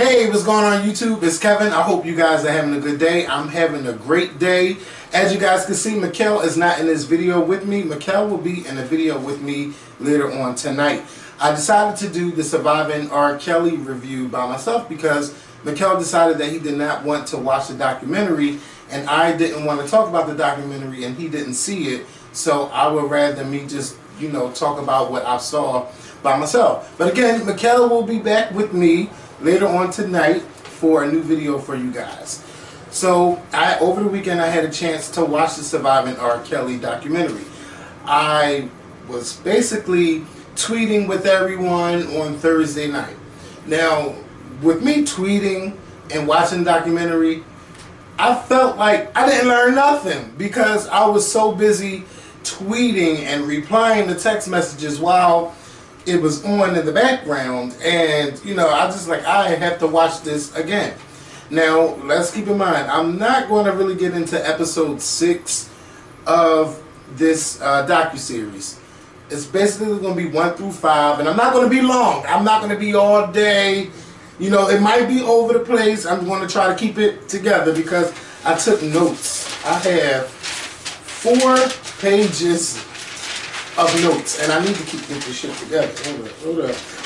Hey, what's going on YouTube? It's Kevin. I hope you guys are having a good day. I'm having a great day. As you guys can see, Mikkel is not in this video with me. Mikkel will be in a video with me later on tonight. I decided to do the Surviving R. Kelly review by myself because Mikkel decided that he did not want to watch the documentary, and I didn't want to talk about the documentary, and he didn't see it. So I would rather me just, talk about what I saw by myself. But again, Mikkel will be back with me later on tonight for a new video for you guys. So over the weekend I had a chance to watch the Surviving R. Kelly documentary. I was basically tweeting with everyone on Thursday night. Now, with me tweeting and watching the documentary, I felt like I didn't learn nothing because I was so busy tweeting and replying to text messages while it was on in the background, and I just I have to watch this again. Now let's keep in mind, I'm not going to really get into episode 6 of this docuseries. It's basically going to be 1 through 5, and I'm not going to be long. I'm not going to be all day. It might be over the place. I'm going to try to keep it together because I took notes. I have 4 pages of notes, and I need to get this shit together.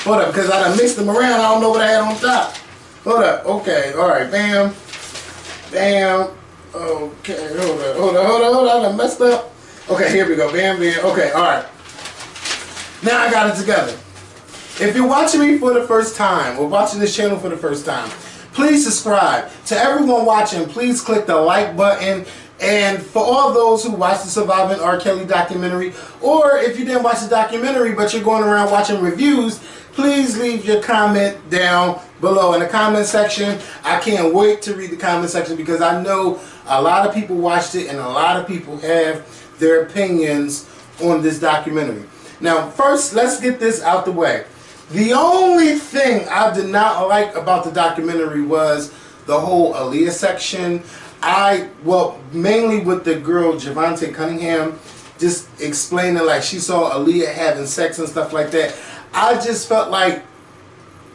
Hold up, because I done mixed them around. I don't know what I had on top. Hold up, okay, alright, bam, bam, okay, hold on, I messed up. Okay, here we go, bam, bam, okay, alright. Now I got it together. If you're watching me for the first time, or watching this channel for the first time, please subscribe. To everyone watching, please click the like button. And for all those who watched the Surviving R. Kelly documentary, or if you didn't watch the documentary but you're going around watching reviews, please leave your comment down below in the comment section. I can't wait to read the comment section because I know a lot of people watched it and a lot of people have their opinions on this documentary. Now, first, let's get this out the way. The only thing I did not like about the documentary was the whole Aaliyah section. Mainly with the girl Javante Cunningham, just explaining she saw Aaliyah having sex and stuff like that. I just felt like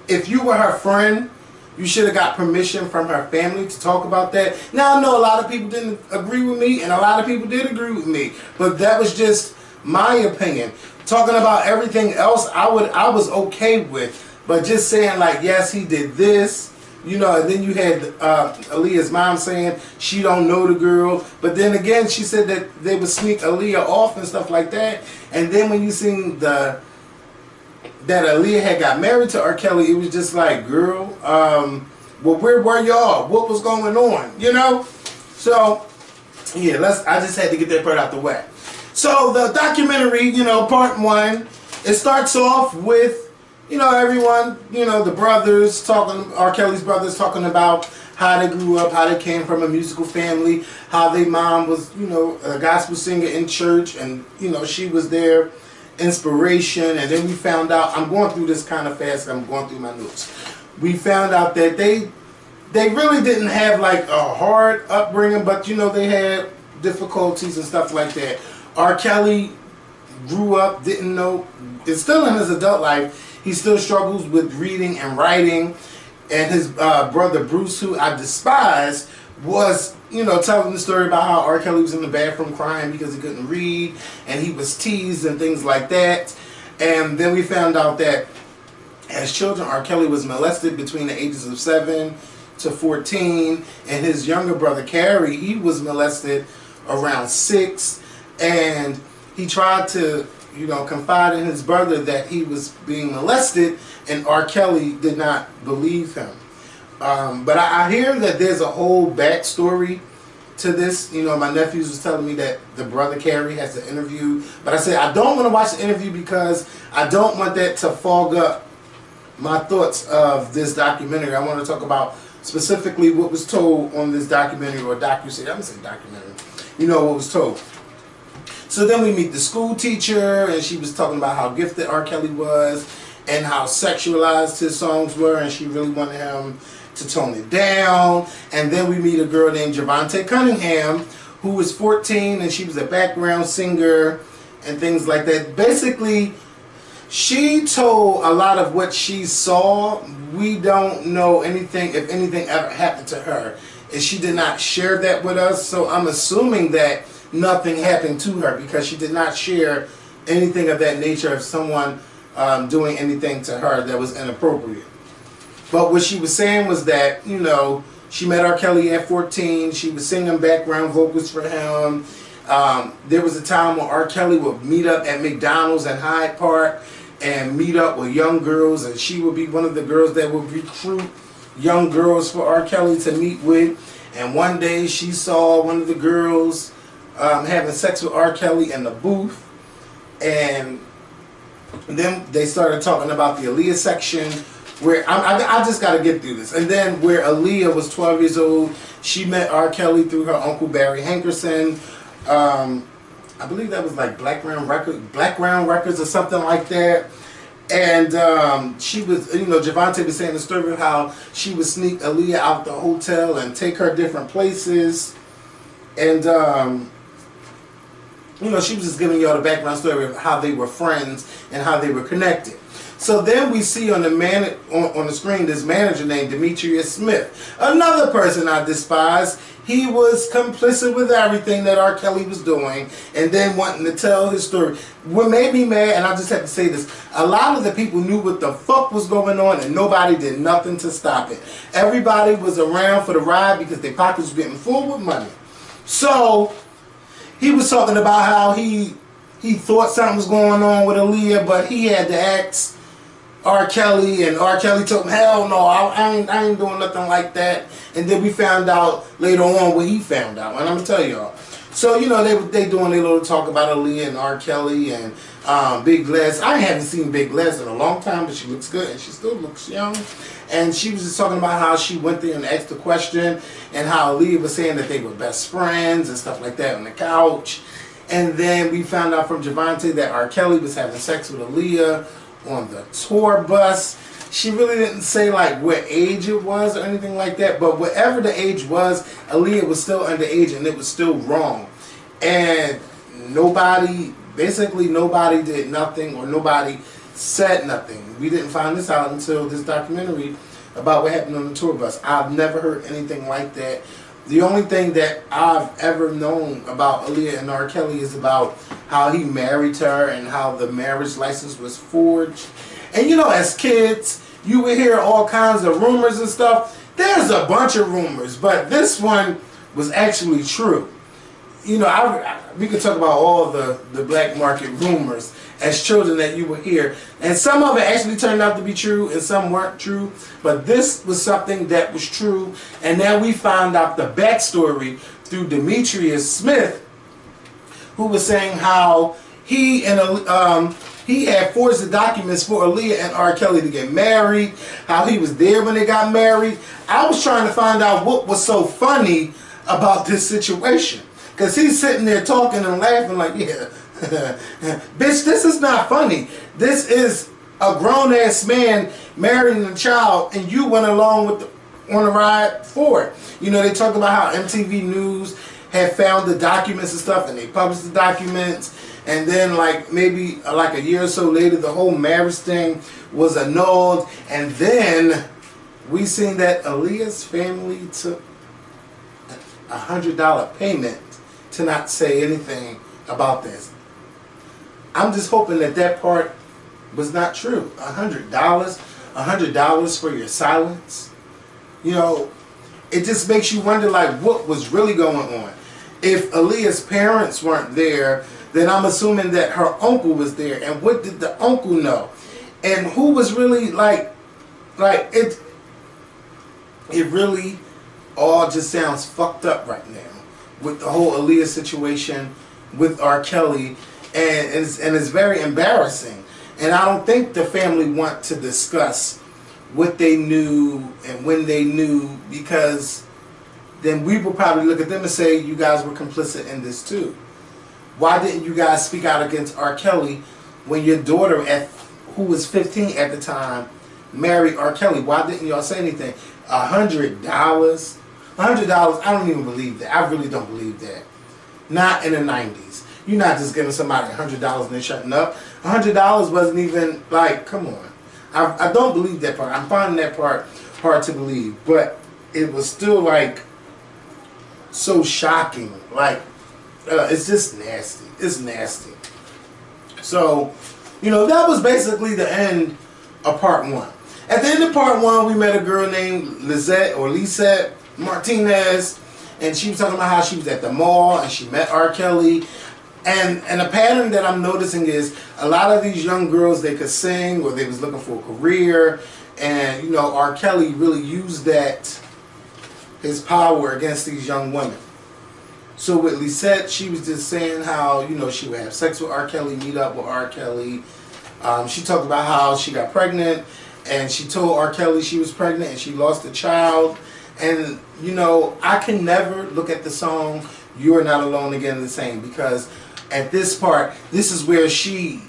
if you were her friend, you should have got permission from her family to talk about that. Now I know a lot of people didn't agree with me, and a lot of people did agree with me, but that was just my opinion. Talking about everything else, I was okay with, but just saying yes, he did this. And then you had Aaliyah's mom saying she don't know the girl. But then again, she said that they would sneak Aaliyah off and stuff like that. And then when you seen that Aaliyah had got married to R. Kelly, it was just girl, well, where were y'all? What was going on? So, yeah, I just had to get that part out the way. So the documentary, part 1, it starts off with everyone, the brothers talking, R. Kelly's brothers talking about how they grew up, how they came from a musical family, how their mom was, a gospel singer in church, and, she was their inspiration. And then we found out, I'm going through this kind of fast, I'm going through my notes. We found out that they really didn't have a hard upbringing, but, they had difficulties and stuff like that. R. Kelly grew up, didn't know, is still in his adult life. He still struggles with reading and writing, and his brother Bruce, who I despise, was telling the story about how R. Kelly was in the bathroom crying because he couldn't read, and he was teased and things like that. And then we found out that as children, R. Kelly was molested between the ages of 7 to 14, and his younger brother Carrie, he was molested around 6, and he tried to confide in his brother that he was being molested, and R. Kelly did not believe him. But I hear that there's a whole backstory to this. My nephews was telling me that the brother Carrie has an interview, but I said I don't want to watch the interview because I don't want that to fog up my thoughts of this documentary. I want to talk about specifically what was told on this documentary, or docuseries. I'm going to say documentary. What was told. So then we meet the school teacher, and she was talking about how gifted R. Kelly was and how sexualized his songs were, and she really wanted him to tone it down. And then we meet a girl named Javante Cunningham, who was 14, and she was a background singer and things like that. Basically, She told a lot of what she saw. We don't know anything, if anything ever happened to her. And she did not share that with us, so I'm assuming that nothing happened to her because she did not share anything of that nature of someone doing anything to her that was inappropriate. But what she was saying was that, you know, she met R. Kelly at 14. She was singing background vocals for him. There was a time when R. Kelly would meet up at McDonald's in Hyde Park and meet up with young girls, and she would be one of the girls that would recruit young girls for R. Kelly to meet with. And one day she saw one of the girls having sex with R. Kelly in the booth, and then they started talking about the Aaliyah section, where I just got to get through this. And then where Aaliyah was 12 years old, she met R. Kelly through her uncle Barry Hankerson. I believe that was like Blackground Records or something like that. And she was, you know, Javante was saying the story of how she would sneak Aaliyah out the hotel and take her different places. And, you know, she was just giving y'all the background story of how they were friends and how they were connected. So then we see on the screen this manager named Demetrius Smith, another person I despise. He was complicit with everything that R. Kelly was doing, and then wanting to tell his story. What made me mad, and I just have to say this, a lot of the people knew what the fuck was going on, and nobody did nothing to stop it. Everybody was around for the ride because their pockets were getting full with money. So he was talking about how he thought something was going on with Aaliyah, but he had to ask R. Kelly, and R. Kelly told him, hell no, I ain't doing nothing like that. And then we found out later on what he found out, and I'm going to tell y'all. So, you know, they doing their little talk about Aaliyah and R. Kelly and Big Les. I haven't seen Big Les in a long time, but she looks good, and she still looks young. And she was just talking about how she went there and asked the question, and how Aaliyah was saying that they were best friends and stuff like that on the couch. And then we found out from Javante that R. Kelly was having sex with Aaliyah on the tour bus. She really didn't say like what age it was or anything like that, but whatever the age was, Aaliyah was still underage and it was still wrong. And basically nobody did nothing, or nobody said nothing. We didn't find this out until this documentary about what happened on the tour bus. I've never heard anything like that. The only thing that I've ever known about Aaliyah and R. Kelly is about how he married her and how the marriage license was forged. And you know, as kids, you would hear all kinds of rumors and stuff. There's a bunch of rumors, but this one was actually true. You know, we could talk about all the black market rumors as children that you would hear. And some of it actually turned out to be true and some weren't true. But this was something that was true. And now we found out the backstory through Demetrius Smith, who was saying how he had forged the documents for Aaliyah and R. Kelly to get married, how he was there when they got married. I was trying to find out what was so funny about this situation. Because he's sitting there talking and laughing like, yeah, bitch, this is not funny. This is a grown-ass man marrying a child, and you went along with on the ride for it. You know, they talk about how MTV News had found the documents and stuff, and they published the documents, and then like maybe like a year or so later, the whole marriage thing was annulled, and then we seen that Aaliyah's family took $100 payment to not say anything about this. I'm just hoping that that part was not true. $100 for your silence. You know, it just makes you wonder like what was really going on. If Aaliyah's parents weren't there, then I'm assuming that her uncle was there. And what did the uncle know? And who was really like it really all just sounds fucked up right now with the whole Aaliyah situation with R. Kelly, and it's very embarrassing. And I don't think the family want to discuss what they knew and when they knew, because then we will probably look at them and say, you guys were complicit in this too. Why didn't you guys speak out against R. Kelly when your daughter, who was 15 at the time, married R. Kelly? Why didn't y'all say anything? $100? $100, I don't even believe that. I really don't believe that. Not in the 90s. You're not just giving somebody $100 and they're shutting up. $100 wasn't even like, come on. I don't believe that part. I'm finding that part hard to believe, but it was still like so shocking. Like, it's just nasty. It's nasty. So, you know, that was basically the end of part 1. At the end of part 1, we met a girl named Lisette Martinez, and she was talking about how she was at the mall and she met R. Kelly. And a pattern that I'm noticing is a lot of these young girls, they could sing or they was looking for a career, and you know, R. Kelly really used that, his power, against these young women. So with Lisette, she was just saying how, you know, she would have sex with R. Kelly, meet up with R. Kelly. She talked about how she got pregnant and she told R. Kelly she was pregnant and she lost a child. And, you know, I can never look at the song "You Are Not Alone Again" the same, because at this part, this is where she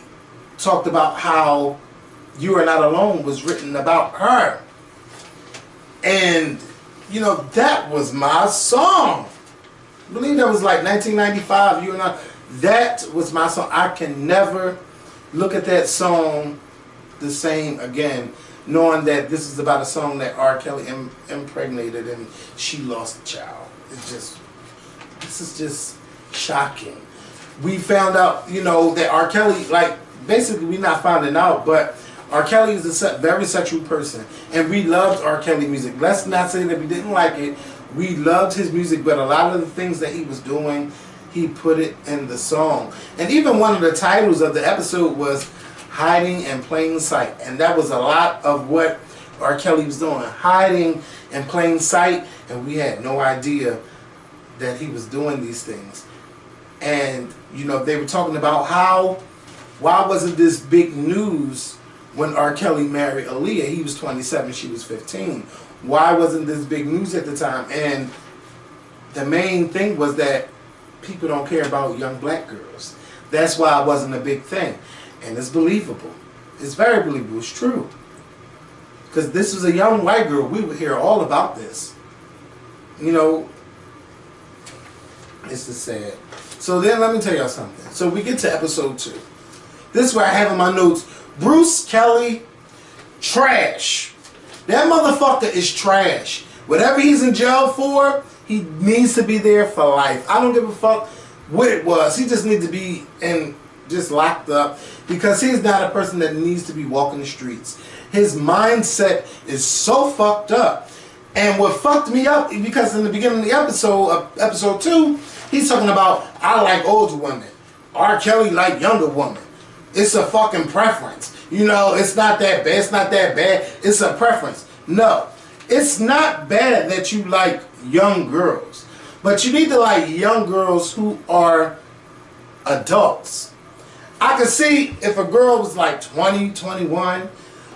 talked about how "You Are Not Alone" was written about her. And, you know, that was my song. I believe that was like 1995. You and I, that was my song. I can never look at that song the same again, knowing that this is about a song that R. Kelly impregnated and she lost a child. It's just, this is just shocking. We found out, you know, that R. Kelly, like, basically we're not finding out, but R. Kelly is a very sexual person, and we loved R. Kelly music. Let's not say that we didn't like it. We loved his music, but a lot of the things that he was doing, he put it in the song. And even one of the titles of the episode was "Hiding in Plain Sight," and that was a lot of what R. Kelly was doing, hiding in plain sight, and we had no idea that he was doing these things. And, you know, they were talking about how, why wasn't this big news when R. Kelly married Aaliyah? He was 27, she was 15. Why wasn't this big news at the time? And the main thing was that people don't care about young black girls. That's why it wasn't a big thing. And it's believable. It's very believable. It's true. Because this was a young white girl. We would hear all about this. You know, it's just sad. So then let me tell y'all something. So we get to episode 2. This is where I have in my notes, Bruce Kelly, trash. That motherfucker is trash. Whatever he's in jail for, he needs to be there for life. I don't give a fuck what it was. He just needs to be just locked up, because he's not a person that needs to be walking the streets. His mindset is so fucked up. And what fucked me up, because in the beginning of the episode 2, he's talking about, I like older women. R. Kelly like younger women. It's a fucking preference. You know, it's not that bad. It's not that bad. It's a preference. No. It's not bad that you like young girls. But you need to like young girls who are adults. I could see if a girl was like 20, 21.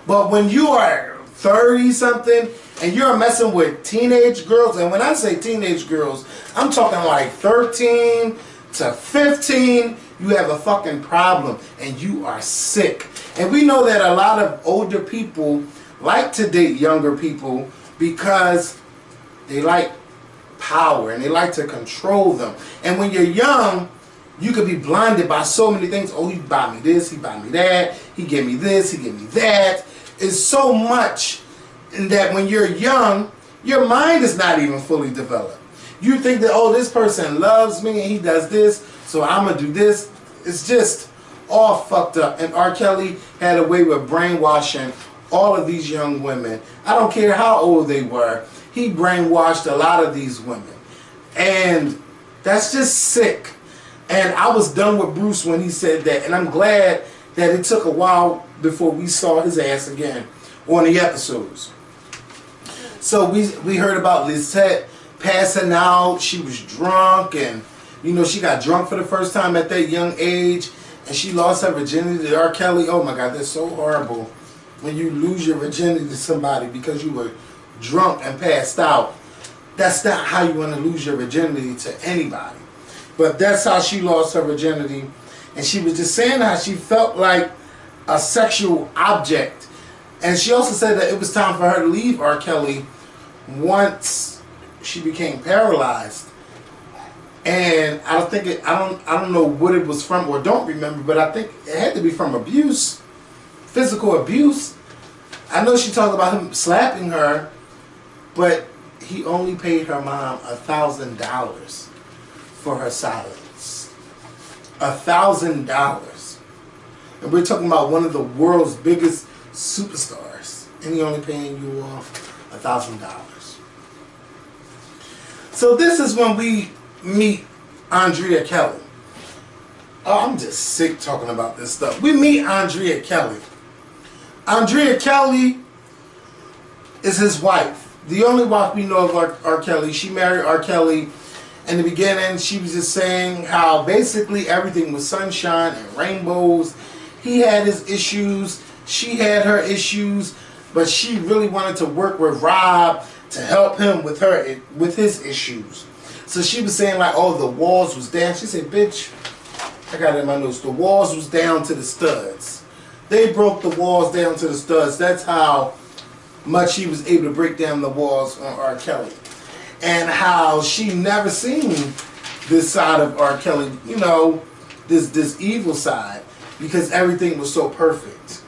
But when you are 30 something and you're messing with teenage girls, and when I say teenage girls, I'm talking like 13 to 15, you have a fucking problem and you are sick. And we know that a lot of older people like to date younger people because they like power and they like to control them. And when you're young, you could be blinded by so many things. Oh, he bought me this, he bought me that, he gave me this, he gave me that. It's so much in that when you're young, your mind is not even fully developed. You think that, oh, this person loves me and he does this, so I'm going to do this. It's just all fucked up. And R. Kelly had a way with brainwashing all of these young women. I don't care how old they were. He brainwashed a lot of these women. And that's just sick. And I was done with Bruce when he said that. And I'm glad that it took a while before we saw his ass again on the episodes. So we heard about Lisette passing out. She was drunk, and you know, she got drunk for the first time at that young age, and she lost her virginity to R. Kelly. Oh my God, that's so horrible when you lose your virginity to somebody because you were drunk and passed out. That's not how you want to lose your virginity to anybody. But that's how she lost her virginity. And she was just saying how she felt like a sexual object. And she also said that it was time for her to leave R. Kelly once she became paralyzed. And I don't know what it was from or don't remember, but I think it had to be from abuse, physical abuse. I know she talked about him slapping her, but he only paid her mom $1,000 for her silence. $1,000. And we're talking about one of the world's biggest superstars, and he only paying you off $1,000. So this is when we meet Andrea Kelly. Oh, I'm just sick talking about this stuff. We meet Andrea Kelly. Andrea Kelly is his wife. The only wife we know of R. Kelly. She married R. Kelly. In the beginning, she was just saying how basically everything was sunshine and rainbows. He had his issues. She had her issues. But she really wanted to work with Rob to help him with his issues. So she was saying like, oh, the walls was down. She said, bitch, I got it in my notes. The walls was down to the studs. They broke the walls down to the studs. That's how much he was able to break down the walls on R. Kelly. And how she never seen this side of R. Kelly, you know, this evil side, because everything was so perfect.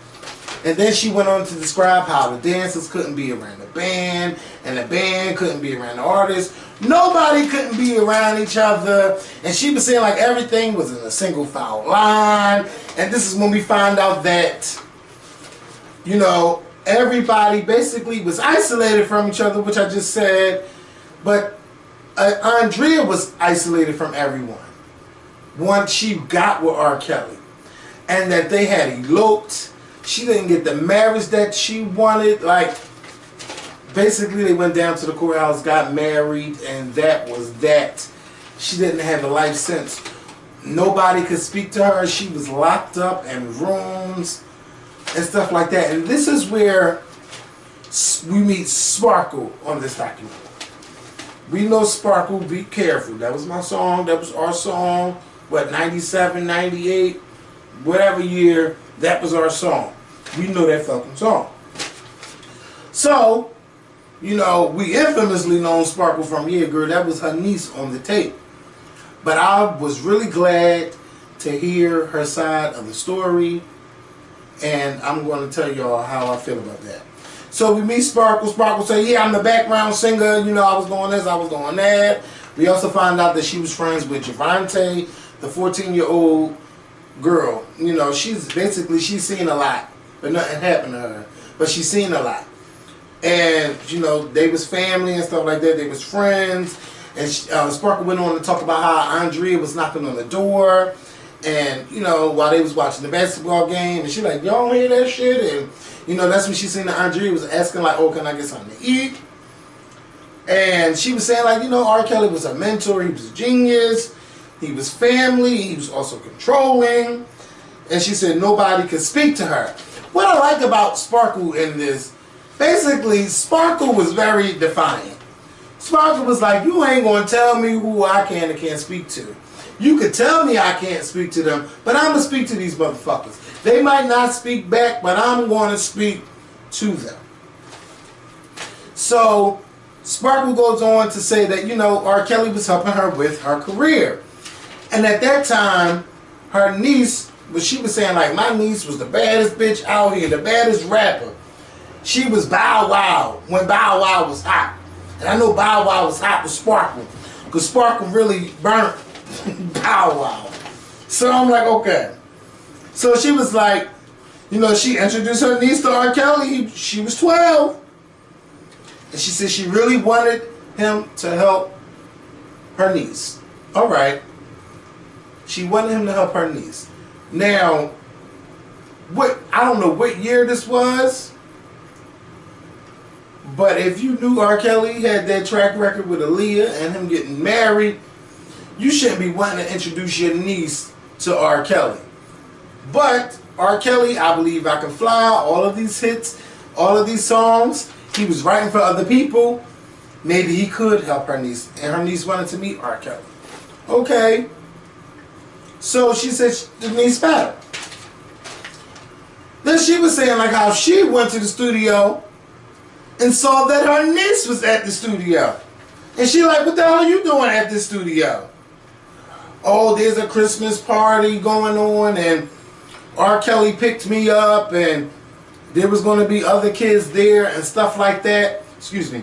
And then she went on to describe how the dancers couldn't be around the band, and the band couldn't be around the artists. Nobody couldn't be around each other. And she was saying like everything was in a single file line. And this is when we find out that, you know, everybody basically was isolated from each other, which I just said. But Andrea was isolated from everyone once she got with R. Kelly. And that they had eloped. She didn't get the marriage that she wanted. Like, basically they went down to the courthouse, got married, and that was that. She didn't have a life since. Nobody could speak to her. She was locked up in rooms and stuff like that. And this is where we meet Sparkle on this document. We know Sparkle, Be Careful. That was my song. That was our song. What, 97, 98, whatever year, that was our song. We know that fucking song. So, you know, we infamously known Sparkle from Yeah Girl. That was her niece on the tape. But I was really glad to hear her side of the story. And I'm going to tell y'all how I feel about that. So we meet Sparkle. Sparkle say, yeah, I'm the background singer. You know, I was doing this, I was doing that. We also found out that she was friends with Javante, the 14-year-old girl. You know, she's seen a lot. But nothing happened to her. But she's seen a lot. And, you know, they was family and stuff like that. They was friends. And Sparkle went on to talk about how Andrea was knocking on the door. And, you know, while they was watching the basketball game. And she like, y'all don't hear that shit? And, you know, that's when she seen that Andrea was asking like, oh, can I get something to eat? And she was saying like, you know, R. Kelly was a mentor. He was a genius. He was family. He was also controlling. And she said nobody could speak to her. What I like about Sparkle in this, basically, Sparkle was very defiant. Sparkle was like, you ain't going to tell me who I can and can't speak to. You could tell me I can't speak to them, but I'm going to speak to these motherfuckers. They might not speak back, but I'm going to speak to them. So, Sparkle goes on to say that, you know, R. Kelly was helping her with her career. And at that time, her niece, she was saying like, my niece was the baddest bitch out here, the baddest rapper. She was Bow Wow when Bow Wow was hot. And I know Bow Wow was hot with Sparkle, because Sparkle really burnt Bow Wow. So I'm like, okay. So she was like, you know, she introduced her niece to R. Kelly. She was 12. And she said she really wanted him to help her niece. All right. She wanted him to help her niece. Now, I don't know what year this was, but if you knew R. Kelly had that track record with Aaliyah and him getting married, you shouldn't be wanting to introduce your niece to R. Kelly. But R. Kelly, I Believe I Can Fly, all of these hits, all of these songs, he was writing for other people. Maybe he could help her niece, and her niece wanted to meet R. Kelly. Okay. So she said the niece better. Then she was saying like how she went to the studio and saw that her niece was at the studio. And she like, what the hell are you doing at this studio? oh, there's a Christmas party going on and R. Kelly picked me up and there was going to be other kids there and stuff like that. Excuse me.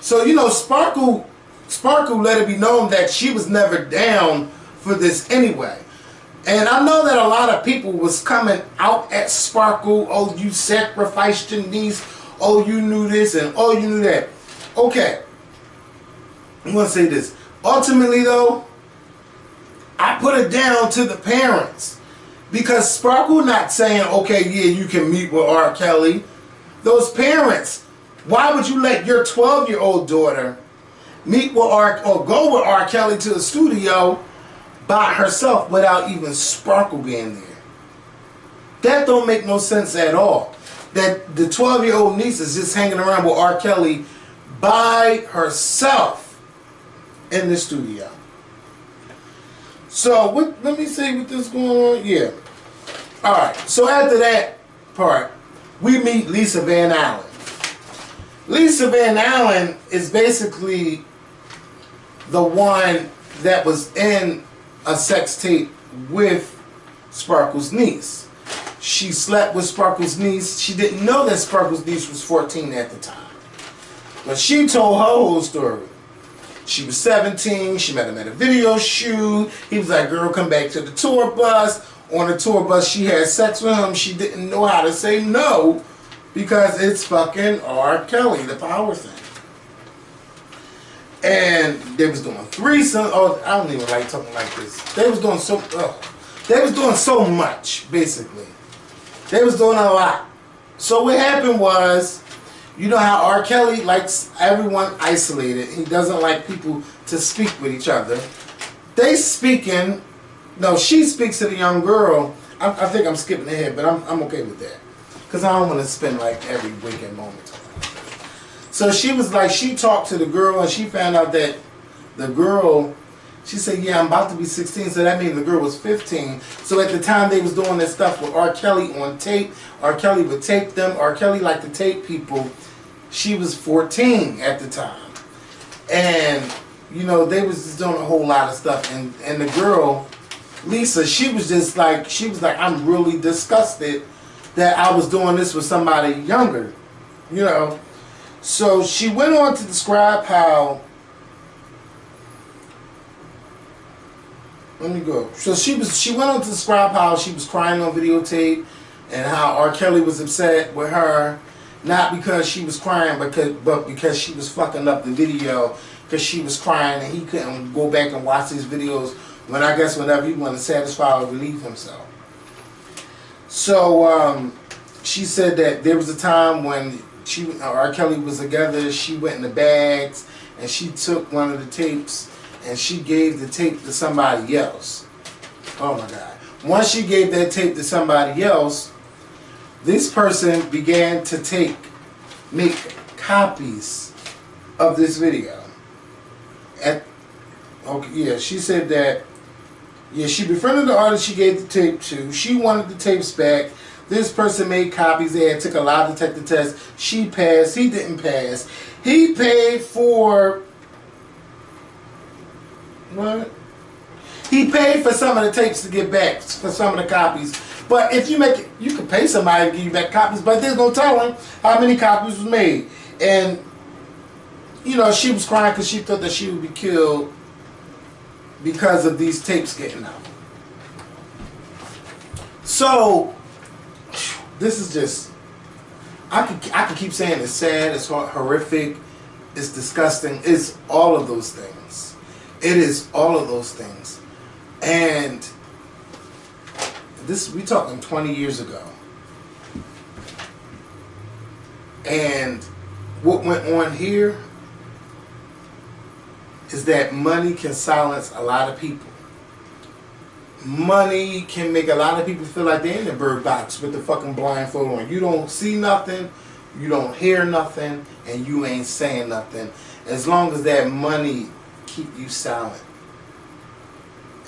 So, you know, Sparkle let it be known that she was never down for this anyway. And I know that a lot of people was coming out at Sparkle. Oh, you sacrificed your niece. Oh, you knew this and oh, you knew that. Okay. I'm going to say this. Ultimately, though, I put it down to the parents. Because Sparkle not saying, okay, yeah, you can meet with R. Kelly. Those parents, why would you let your 12-year-old daughter meet with or go with R. Kelly to the studio by herself without even Sparkle being there? That don't make no sense at all. That the 12-year-old niece is just hanging around with R. Kelly by herself in the studio. So let me see what this going on. Yeah. Alright, so after that part, we meet Lisa Van Allen. Lisa Van Allen is basically the one that was in a sex tape with Sparkle's niece. She slept with Sparkle's niece. She didn't know that Sparkle's niece was 14 at the time. But she told her whole story. She was 17. She met him at a video shoot. He was like, girl, come back to the tour bus. On the tour bus, she had sex with him. She didn't know how to say no because it's fucking R. Kelly, the power thing. And they was doing threesomes. Oh, I don't even like talking like this. They was doing so much, basically. They was doing a lot. So what happened was, you know how R. Kelly likes everyone isolated. He doesn't like people to speak with each other. They speaking. No, she speaks to the young girl. I think I'm skipping ahead, but I'm okay with that. Because I don't want to spend like every waking moment. So she was like, she talked to the girl and she found out that the girl, she said, yeah, I'm about to be 16, so that means the girl was 15. So at the time they was doing this stuff with R. Kelly on tape, R. Kelly would tape them. R. Kelly liked to tape people. She was 14 at the time. And, you know, they was just doing a whole lot of stuff. And the girl, Lisa, she was like, I'm really disgusted that I was doing this with somebody younger, you know. So she went on to describe how, let me go. So she went on to describe how she was crying on videotape and how R. Kelly was upset with her, not because she was crying, but because she was fucking up the video, because she was crying and he couldn't go back and watch these videos when I guess whenever he wanted to satisfy or relieve himself. So she said that there was a time when R. Kelly was together, she went in the bags and she took one of the tapes and she gave the tape to somebody else. Oh my God. Once she gave that tape to somebody else, this person began to make copies of this video. She said that, yeah, she befriended the artist she gave the tape to. She wanted the tapes back. This person made copies. They had took a lie detector test. She passed. He didn't pass. He paid for what? He paid for some of the tapes to get back, for some of the copies. But if you make it, you can pay somebody to give you back copies, but there's no telling how many copies was made. And, you know, she was crying because she thought that she would be killed because of these tapes getting out. So, this is just, I could keep saying it's sad, it's horrific, it's disgusting, it's all of those things. It is all of those things. And this, we talking 20 years ago. And what went on here is that money can silence a lot of people. Money can make a lot of people feel like they're in the bird box with the fucking blindfold on. You don't see nothing, you don't hear nothing, and you ain't saying nothing. As long as that money keep you silent.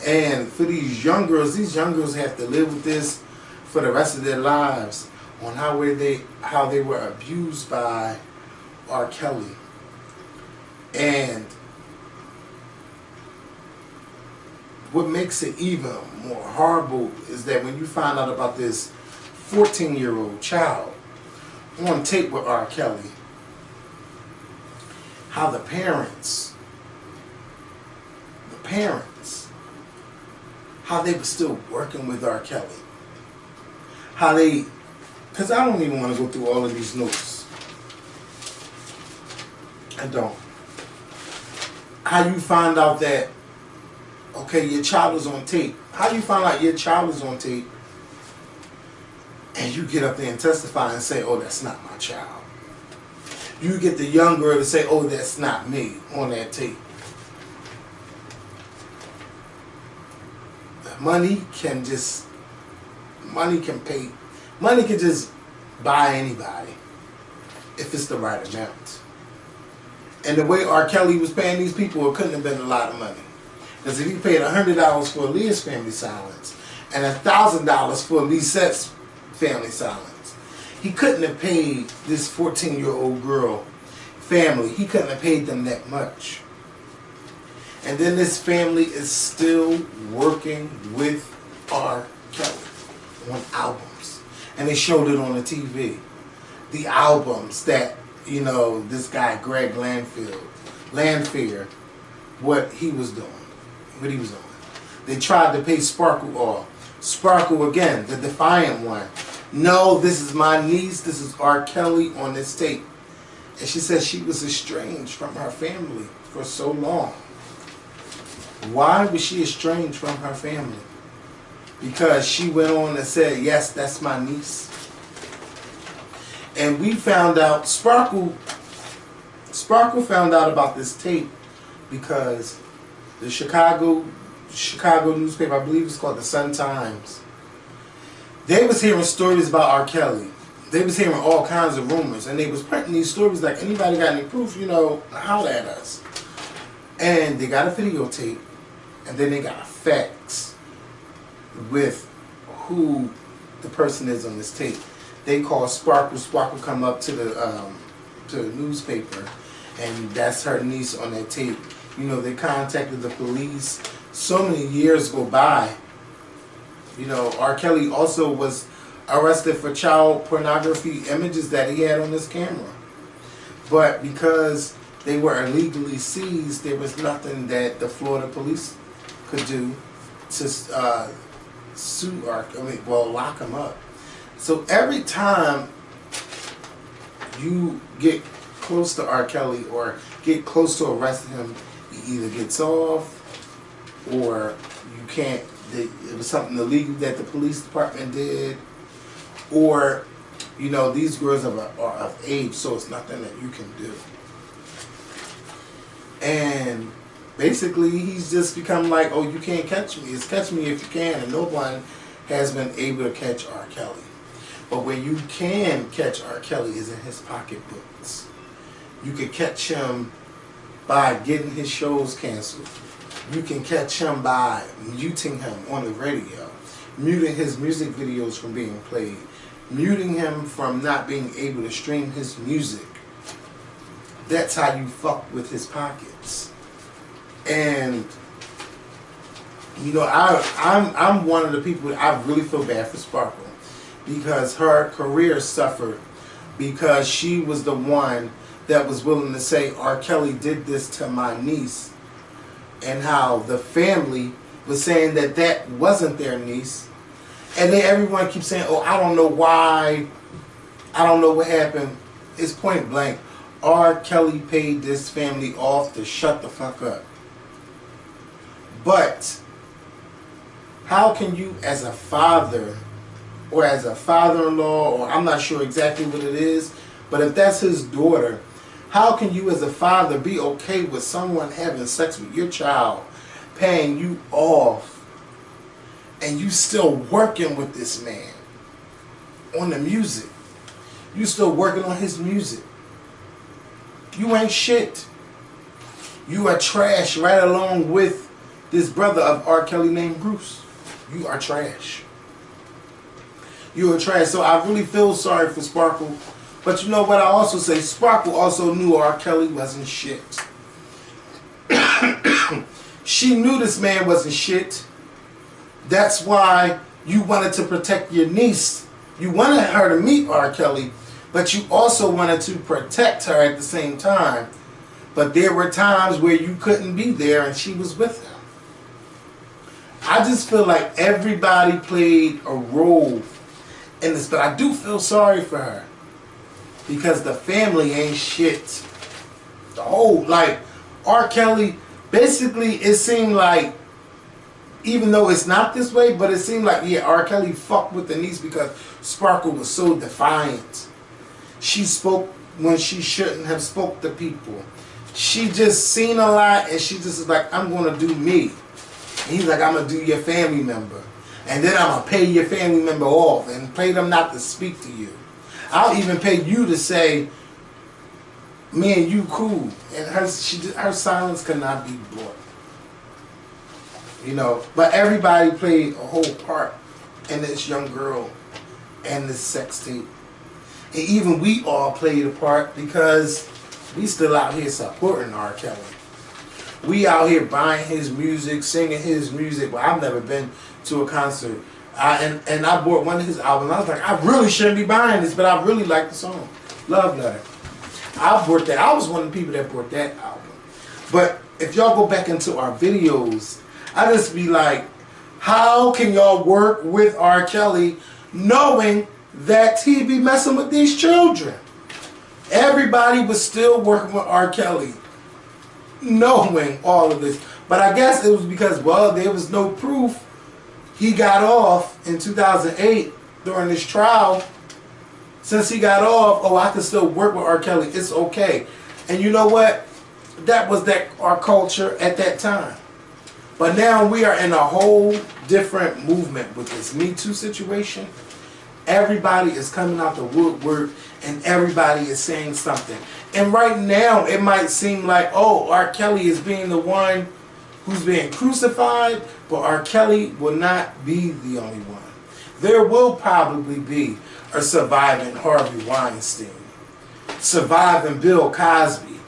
And for these young girls have to live with this for the rest of their lives on how they were abused by R. Kelly. And what makes it even more horrible is that when you find out about this 14-year-old child on tape with R. Kelly, how the parents, how they were still working with R. Kelly. How they, because I don't even want to go through all of these notes. I don't. How you find out that, okay, your child is on tape. How you find out your child is on tape and you get up there and testify and say, oh, that's not my child. You get the young girl to say, oh, that's not me on that tape. Money can just buy anybody if it's the right amount. And the way R. Kelly was paying these people, it couldn't have been a lot of money. Because if he paid $100 for Aaliyah's family silence and $1,000 for Lisette's family silence, he couldn't have paid this 14-year-old girl family. He couldn't have paid them that much. And then this family is still working with R. Kelly on albums. And they showed it on the TV. The albums that, you know, this guy, Greg Lanfear, what he was doing. They tried to pay Sparkle off. Sparkle, again, the defiant one. No, this is my niece. This is R. Kelly on this tape. And she said she was estranged from her family for so long. Why was she estranged from her family? Because she went on and said, yes, that's my niece. And we found out, Sparkle found out about this tape because the Chicago newspaper, I believe it's called the Sun-Times, they was hearing stories about R. Kelly. They was hearing all kinds of rumors, and they was printing these stories like, anybody got any proof, you know, holler at us. And they got a videotape, and then they got a fax with who the person is on this tape. They call Sparkle. Sparkle come up to the newspaper, and that's her niece on that tape. You know, they contacted the police. So many years go by. You know, R. Kelly also was arrested for child pornography images that he had on his camera. But because they were illegally seized, there was nothing that the Florida police could do to sue R. lock him up. So every time you get close to R. Kelly or get close to arresting him, he either gets off or you can't, it was something illegal that the police department did, or, you know, these girls are of age, so it's nothing that you can do. And basically, he's just become like, oh, you can't catch me. It's catch me if you can, and no one has been able to catch R. Kelly. But where you can catch R. Kelly is in his pocketbooks. You can catch him by getting his shows canceled. You can catch him by muting him on the radio, muting his music videos from being played, muting him from not being able to stream his music. That's how you fuck with his pockets. And you know, I'm one of the people, I really feel bad for Sparkle because her career suffered because she was the one that was willing to say R. Kelly did this to my niece, and how the family was saying that that wasn't their niece. And then everyone keeps saying, oh, I don't know why, I don't know what happened. It's point blank. R. Kelly paid this family off to shut the fuck up. But how can you as a father or as a father-in-law, or I'm not sure exactly what it is, but if that's his daughter, how can you as a father be okay with someone having sex with your child, paying you off, and you still working with this man on the music? You still working on his music. You ain't shit. You are trash right along with this brother of R. Kelly named Bruce. You are trash. You are trash. So I really feel sorry for Sparkle. But you know what I also say? Sparkle also knew R. Kelly wasn't shit. She knew this man wasn't shit. That's why you wanted to protect your niece. You wanted her to meet R. Kelly, but you also wanted to protect her at the same time. But there were times where you couldn't be there and she was with him. I just feel like everybody played a role in this, but I do feel sorry for her. Because the family ain't shit. The whole, like, R. Kelly, basically it seemed like, even though it's not this way, but it seemed like, yeah, R. Kelly fucked with the niece because Sparkle was so defiant. She spoke when she shouldn't have spoke to people. She just seen a lot and she just is like, I'm going to do me. And he's like, I'm going to do your family member. And then I'm going to pay your family member off and pay them not to speak to you. I'll even pay you to say, me and you cool. And her silence cannot be bought. You know, but everybody played a whole part in this young girl and this sex tape. And even we all played a part because we still out here supporting R. Kelly. We out here buying his music, singing his music. Well, I've never been to a concert. And I bought one of his albums. I was like, I really shouldn't be buying this, but I really like the song. Love Letter. I bought that. I was one of the people that bought that album. But if y'all go back into our videos, I just be like, how can y'all work with R. Kelly knowing that he be messing with these children? Everybody was still working with R. Kelly knowing all of this. But I guess it was because, well, there was no proof. He got off in 2008 during this trial. Since he got off, oh, I can still work with R. Kelly. It's okay. And you know what? That was our culture at that time. But now we are in a whole different movement with this Me Too situation. Everybody is coming out the woodwork and everybody is saying something. And right now it might seem like, oh, R. Kelly is being the one who's being crucified, but R. Kelly will not be the only one. There will probably be a surviving Harvey Weinstein, surviving Bill Cosby,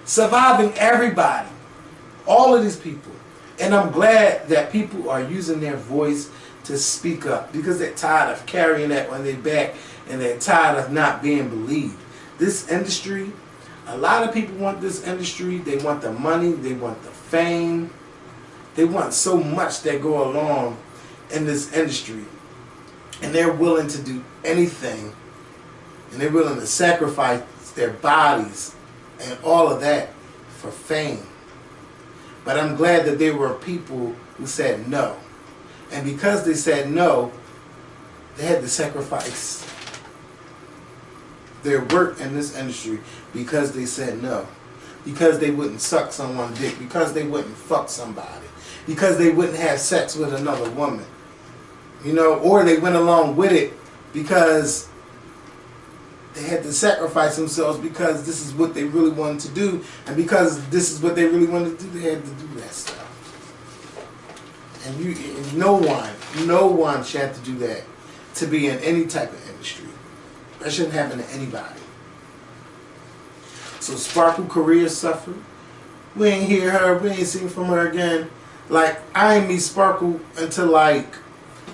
surviving everybody, all of these people. And I'm glad that people are using their voice to speak up because they're tired of carrying that on their back and they're tired of not being believed. This industry, a lot of people want this industry. They want the money, they want the fame. They want so much that go along in this industry. And they're willing to do anything. And they're willing to sacrifice their bodies and all of that for fame. But I'm glad that there were people who said no. And because they said no, they had to sacrifice their work in this industry because they said no. Because they wouldn't suck someone's dick. Because they wouldn't fuck somebody. Because they wouldn't have sex with another woman. You know, or they went along with it because they had to sacrifice themselves because this is what they really wanted to do. And because this is what they really wanted to do, they had to do that stuff. And no one should have to do that to be in any type of industry. That shouldn't happen to anybody. So Sparkle's career suffered. We ain't hear her, we ain't seen from her again. Like, I ain't meet Sparkle until like,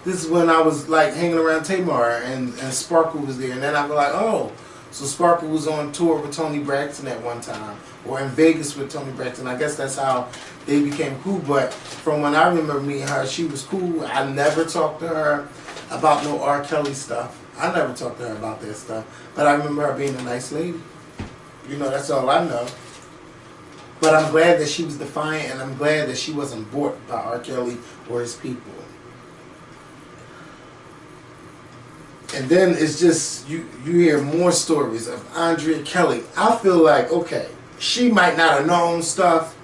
this is when I was like hanging around Tamar and Sparkle was there. And then I was like, oh, so Sparkle was on tour with Tony Braxton at one time. Or in Vegas with Tony Braxton. I guess that's how they became cool. But from when I remember meeting her, she was cool. I never talked to her about no R. Kelly stuff. I never talked to her about that stuff. But I remember her being a nice lady. You know, that's all I know. But I'm glad that she was defiant, and I'm glad that she wasn't bought by R. Kelly or his people. And then it's just, you hear more stories of Andrea Kelly. I feel like, okay, she might not have known stuff.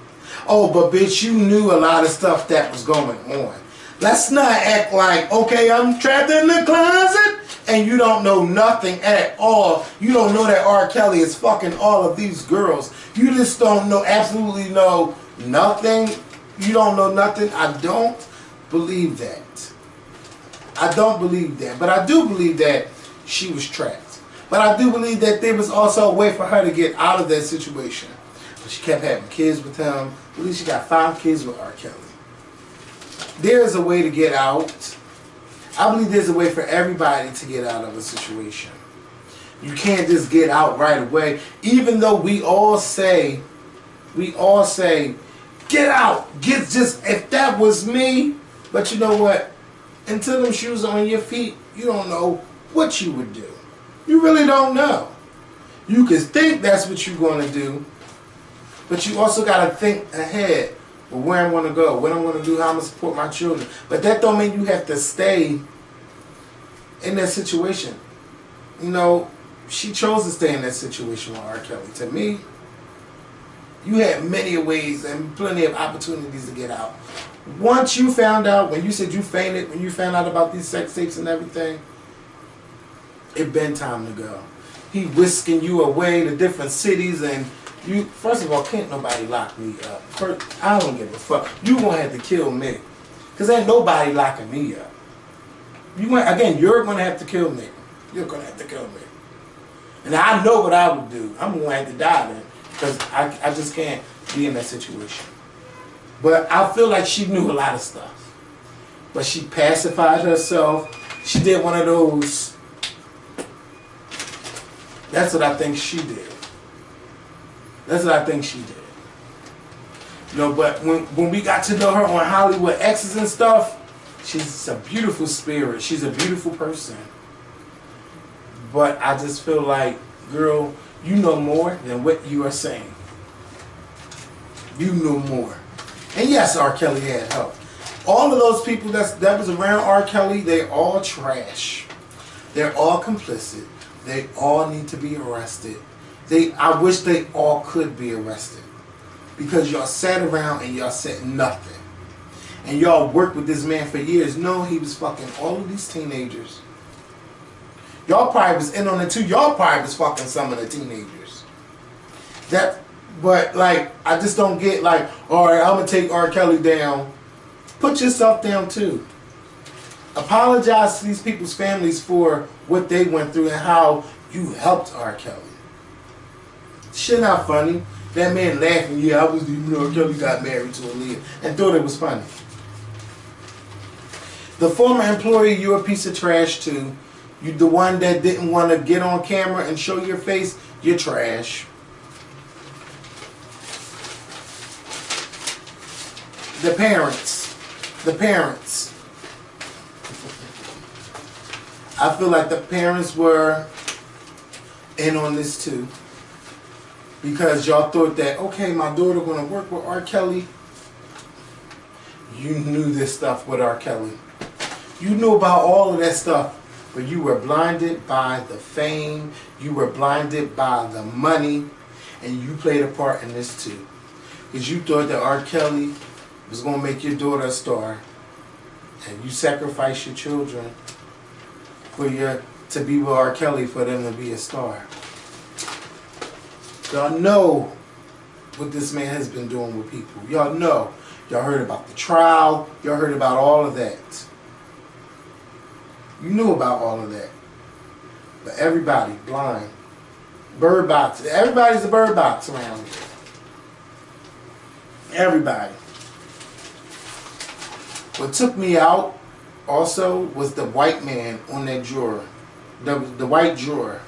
Oh, but bitch, you knew a lot of stuff that was going on. Let's not act like, okay, I'm trapped in the closet, and you don't know nothing at all. You don't know that R. Kelly is fucking all of these girls. You just don't know, absolutely know nothing. You don't know nothing. I don't believe that. I don't believe that. But I do believe that she was trapped. But I do believe that there was also a way for her to get out of that situation. She kept having kids with him. At least she got 5 kids with R. Kelly. There's a way to get out. I believe there's a way for everybody to get out of a situation. You can't just get out right away. Even though we all say, get out. If that was me. But you know what? Until them shoes are on your feet, you don't know what you would do. You really don't know. You can think that's what you're going to do. But you also got to think ahead. Well, where I'm going to go. What I'm going to do. How I'm going to support my children. But that don't mean you have to stay in that situation. You know, she chose to stay in that situation with R. Kelly. To me, you had many ways and plenty of opportunities to get out. Once you found out, when you said you fainted, when you found out about these sex tapes and everything, it been time to go. He whisking you away to different cities, and you, first of all, can't nobody lock me up. I don't give a fuck. You gonna have to kill me, cause ain't nobody locking me up. You're gonna have to kill me. You're gonna have to kill me. And I know what I would do. I'm going to have to die then. Because I just can't be in that situation. But I feel like she knew a lot of stuff. But she pacified herself. She did one of those. That's what I think she did. That's what I think she did. You know, but when we got to know her on Hollywood Exes and stuff, she's a beautiful spirit. She's a beautiful person. But I just feel like, girl, you know more than what you are saying. You know more. And yes, R. Kelly had help. All of those people that was around R. Kelly, they all trash. They're all complicit. They all need to be arrested. I wish they all could be arrested. Because y'all sat around and y'all said nothing. And y'all worked with this man for years. No, he was fucking all of these teenagers. Y'all probably was in on it too. Y'all probably was fucking some of the teenagers. But like, I just don't get like, all right, I'm gonna take R. Kelly down. Put yourself down too. Apologize to these people's families for what they went through and how you helped R. Kelly. Shit not funny. That man laughing, yeah, I was even R. Kelly got married to Aaliyah and thought it was funny. The former employee, you're a piece of trash too. You the one that didn't want to get on camera and show your face, you're trash. The parents. I feel like the parents were in on this too. Because y'all thought that, okay, my daughter gonna work with R. Kelly. You knew this stuff with R. Kelly. You knew about all of that stuff. But you were blinded by the fame, you were blinded by the money, and you played a part in this too. Because you thought that R. Kelly was going to make your daughter a star, and you sacrificed your children to be with R. Kelly for them to be a star. Y'all know what this man has been doing with people. Y'all know. Y'all heard about the trial. Y'all heard about all of that. You knew about all of that. But everybody, blind. Bird box. Everybody's a bird box around here. Everybody. What took me out also was the white man on that juror. The white juror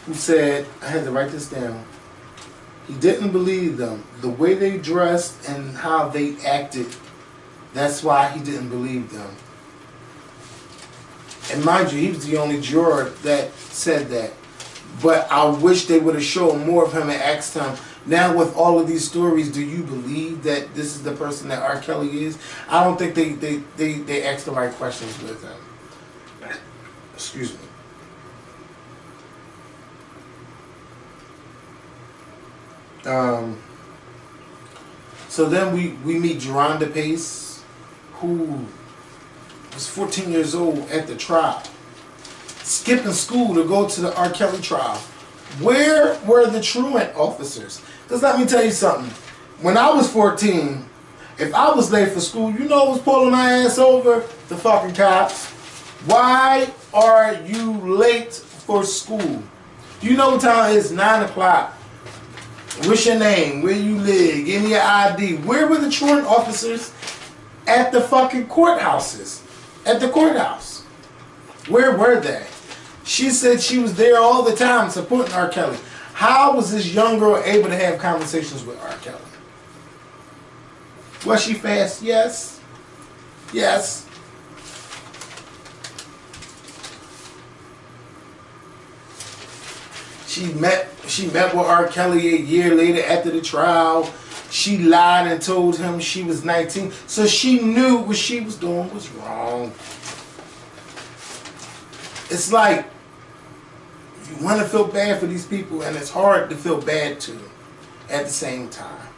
who said, I had to write this down. He didn't believe them. The way they dressed and how they acted, that's why he didn't believe them. And mind you, he was the only juror that said that. But I wish they would have shown more of him and asked him, now with all of these stories, do you believe that this is the person that R. Kelly is? I don't think they asked the right questions with him. Excuse me. So then we meet Geronda Pace, who was 14 years old at the trial, skipping school to go to the R. Kelly trial. Where were the truant officers? Because let me tell you something. When I was 14, if I was late for school, you know who was pulling my ass over? The fucking cops. Why are you late for school? You know what time it is? 9 o'clock. What's your name? Where you live? Give me your ID. Where were the truant officers at the fucking courthouses? At the courthouse. Where were they? She said she was there all the time supporting R. Kelly. How was this young girl able to have conversations with R. Kelly? Was she fast? Yes. Yes. She met with R. Kelly a year later after the trial. She lied and told him she was 19. So she knew what she was doing was wrong. It's like, you want to feel bad for these people, and it's hard to feel bad too at the same time.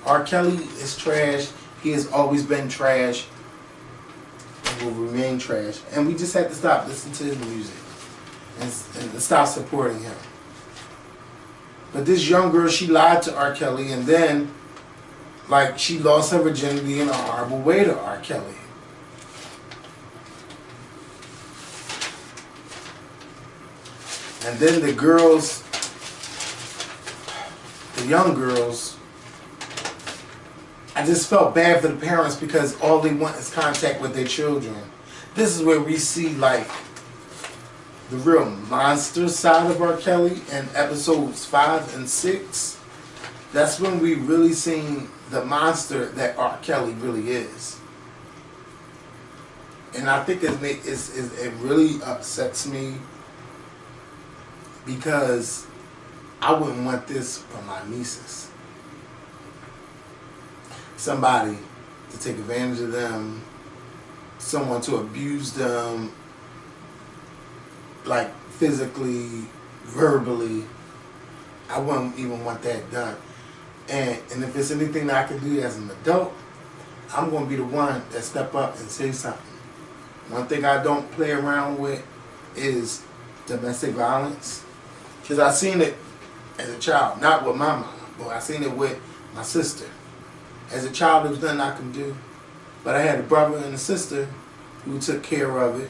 R. Kelly is trash. He has always been trash and will remain trash. And we just have to stop listening to his music and stop supporting him. But this young girl, she lied to R. Kelly, and then, like, she lost her virginity in a horrible way to R. Kelly. And then the girls, the young girls, I just felt bad for the parents because all they want is contact with their children. This is where we see, like, the real monster side of R. Kelly in episodes 5 and 6. That's when we really seen the monster that R. Kelly really is. And I think it really upsets me because I wouldn't want this for my nieces. Somebody to take advantage of them, someone to abuse them, like physically, verbally. I wouldn't even want that done. And if it's anything that I can do as an adult, I'm going to be the one that step up and say something. One thing I don't play around with is domestic violence. Because I seen it as a child, not with my mom, but I seen it with my sister. As a child, there was nothing I could do. But I had a brother and a sister who took care of it.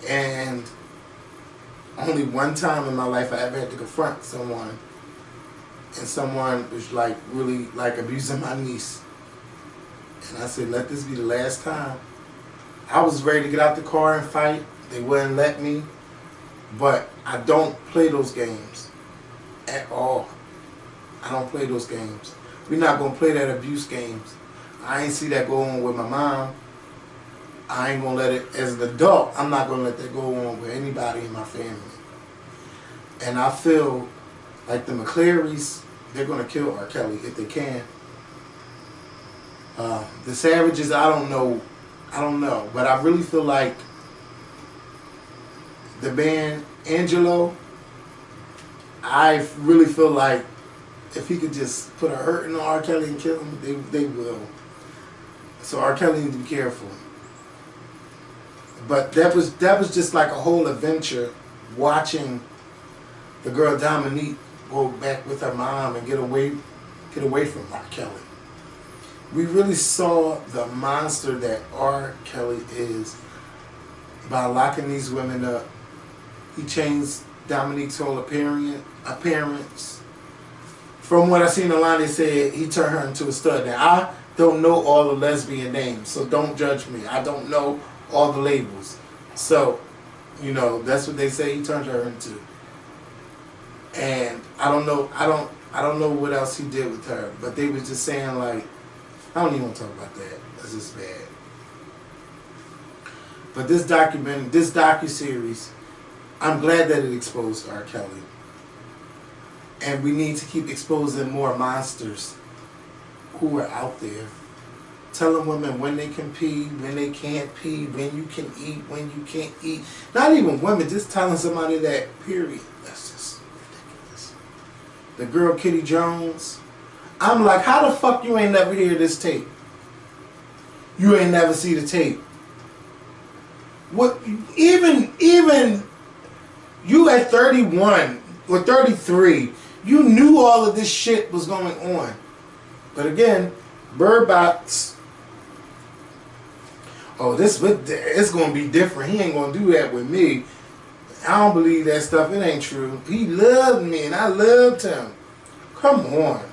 And only one time in my life I ever had to confront someone. And someone was like really like abusing my niece. And I said, let this be the last time. I was ready to get out the car and fight. They wouldn't let me. But I don't play those games at all. I don't play those games. We're not going to play that abuse games. I ain't see that go on with my mom. I ain't going to let it, as an adult, I'm not going to let that go on with anybody in my family. And I feel like the McClarys, they're going to kill R. Kelly if they can. The Savages, I don't know. But I really feel like the band Angelo, I really feel like if he could just put a hurt in R. Kelly and kill him, they will. So R. Kelly needs to be careful. But that was just like a whole adventure, watching the girl Dominique go back with her mom and get away from R. Kelly. We really saw the monster that R. Kelly is by locking these women up. He changed Dominique's whole appearance. From what I seen online, they said he turned her into a stud. Now, I don't know all the lesbian names, so don't judge me. I don't know all the labels. So, you know, that's what they say he turned her into. And I don't know what else he did with her. But they was just saying, like, I don't even want to talk about that. That's just bad. But this docuseries, I'm glad that it exposed R. Kelly. And we need to keep exposing more monsters who are out there. Telling women when they can pee, when they can't pee, when you can eat, when you can't eat. Not even women, just telling somebody that, period. That's just ridiculous. The girl Kitty Jones, I'm like, how the fuck you ain't never hear this tape? You ain't never see the tape. What? Even you at 31 or 33, you knew all of this shit was going on. But again, Bird Box, oh, it's going to be different. He ain't going to do that with me. I don't believe that stuff. It ain't true. He loved me and I loved him. Come on.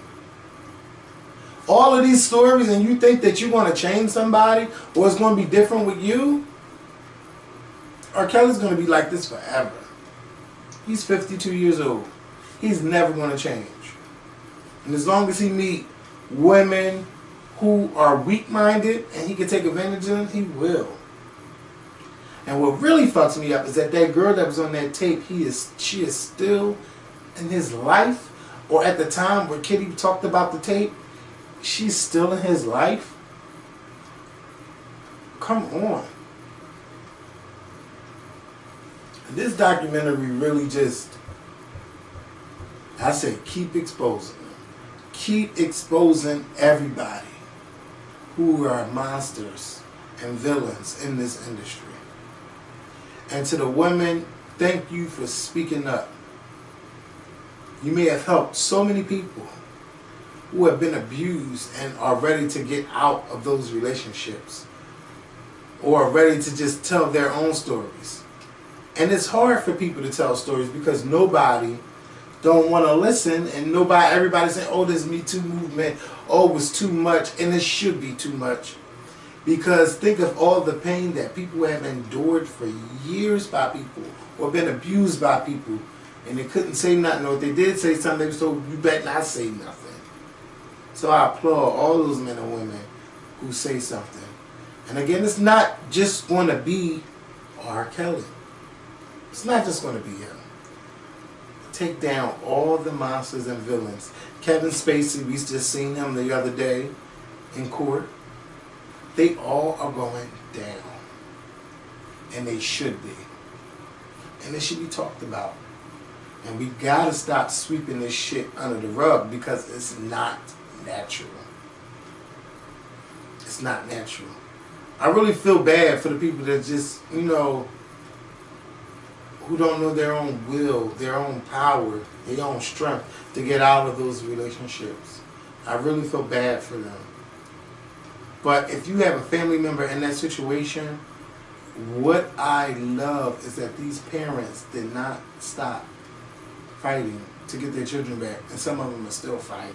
All of these stories, and you think that you're going to change somebody or it's going to be different with you? R. Kelly's going to be like this forever. He's 52 years old. He's never going to change. And as long as he meet women who are weak-minded and he can take advantage of them, he will. And what really fucks me up is that girl that was on that tape, she is still in his life. Or at the time where Kitty talked about the tape, she's still in his life. Come on. This documentary really just, I say, keep exposing them. Keep exposing everybody who are monsters and villains in this industry. And to the women, thank you for speaking up. You may have helped so many people who have been abused and are ready to get out of those relationships, or are ready to just tell their own stories. And it's hard for people to tell stories because nobody don't want to listen, and everybody's saying, oh, this Me Too movement, oh, it was too much, and it should be too much. Because think of all the pain that people have endured for years by people, or been abused by people, and they couldn't say nothing, or if they did say something, they were told, you better not say nothing. So I applaud all those men and women who say something. And again, it's not just going to be R. Kelly. It's not just going to be him. Take down all the monsters and villains. Kevin Spacey, we just seen him the other day in court. They all are going down. And they should be. And they should be talked about. And we got to stop sweeping this shit under the rug because it's not natural. It's not natural. I really feel bad for the people that just, who don't know their own will, their own power, their own strength to get out of those relationships. I really feel bad for them. But if you have a family member in that situation, what I love is that these parents did not stop fighting to get their children back. And some of them are still fighting.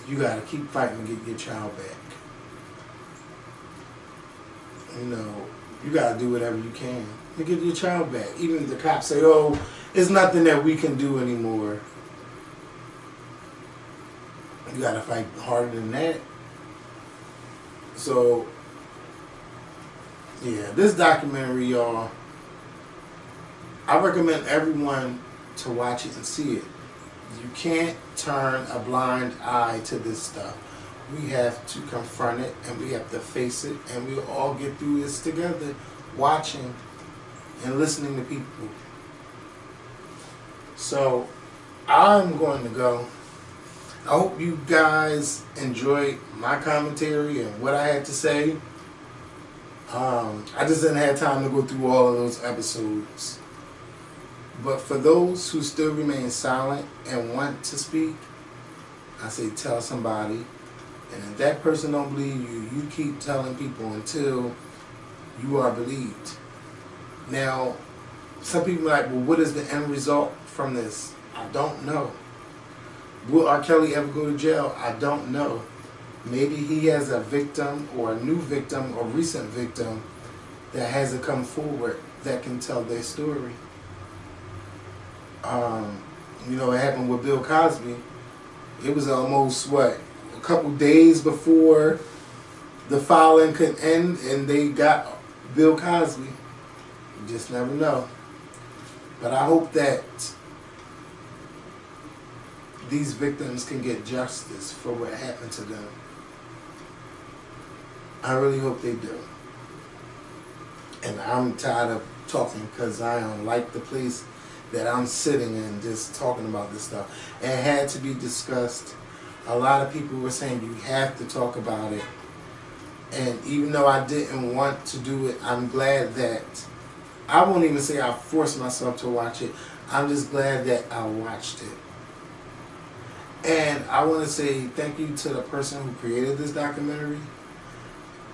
You got to keep fighting to get your child back. You got to do whatever you can to get your child back. Even if the cops say, oh, it's nothing that we can do anymore. You got to fight harder than that. So, yeah, this documentary, y'all, I recommend everyone to watch it and see it. You can't turn a blind eye to this stuff. We have to confront it, and we have to face it, and we'll all get through this together, watching and listening to people. So, I'm going to go. I hope you guys enjoyed my commentary and what I had to say. I just didn't have time to go through all of those episodes. But for those who still remain silent and want to speak, I say tell somebody. And if that person don't believe you, you keep telling people until you are believed. Now, some people are like, well, what is the end result from this? I don't know. Will R. Kelly ever go to jail? I don't know. Maybe he has a victim or a new victim or recent victim that hasn't come forward that can tell their story. It happened with Bill Cosby. It was almost, a couple days before the filing could end, and they got Bill Cosby. You just never know. But I hope that these victims can get justice for what happened to them. I really hope they do. And I'm tired of talking because I don't like the place that I'm sitting in just talking about this stuff. It had to be discussed. A lot of people were saying you have to talk about it. And even though I didn't want to do it, I'm glad that, I won't even say I forced myself to watch it. I'm just glad that I watched it. And I want to say thank you to the person who created this documentary.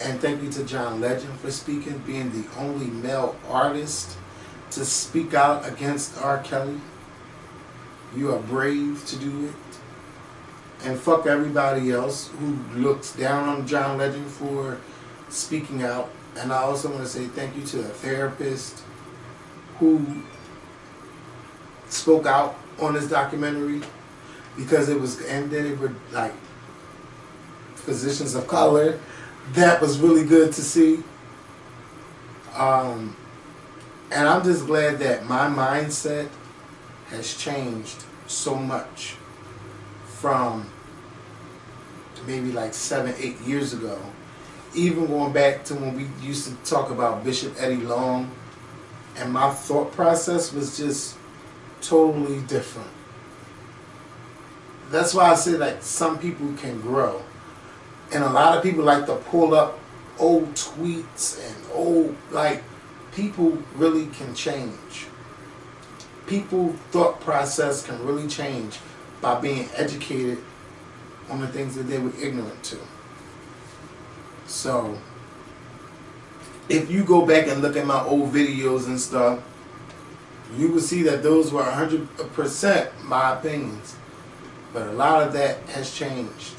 And thank you to John Legend for speaking, being the only male artist to speak out against R. Kelly. You are brave to do it. And fuck everybody else who looks down on John Legend for speaking out. And I also want to say thank you to the therapist who spoke out on this documentary, because it was, and then it were like physicians of color. That was really good to see. And I'm just glad that my mindset has changed so much from maybe like 7-8 years ago. Even going back to when we used to talk about Bishop Eddie Long, and my thought process was just totally different. That's why I say like some people can grow. And a lot of people like to pull up old tweets and old, like, people really can change. People's thought process can really change by being educated on the things that they were ignorant to. So, if you go back and look at my old videos and stuff, you will see that those were 100% my opinions. But a lot of that has changed.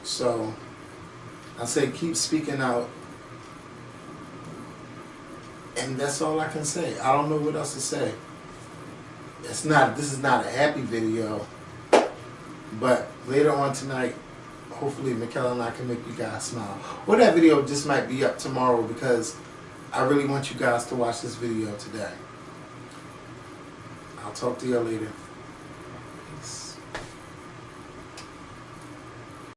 So, I say keep speaking out. And that's all I can say. I don't know what else to say. This is not a happy video. But later on tonight, hopefully Mikkel and I can make you guys smile. Or that video just might be up tomorrow, because I really want you guys to watch this video today. I'll talk to you later.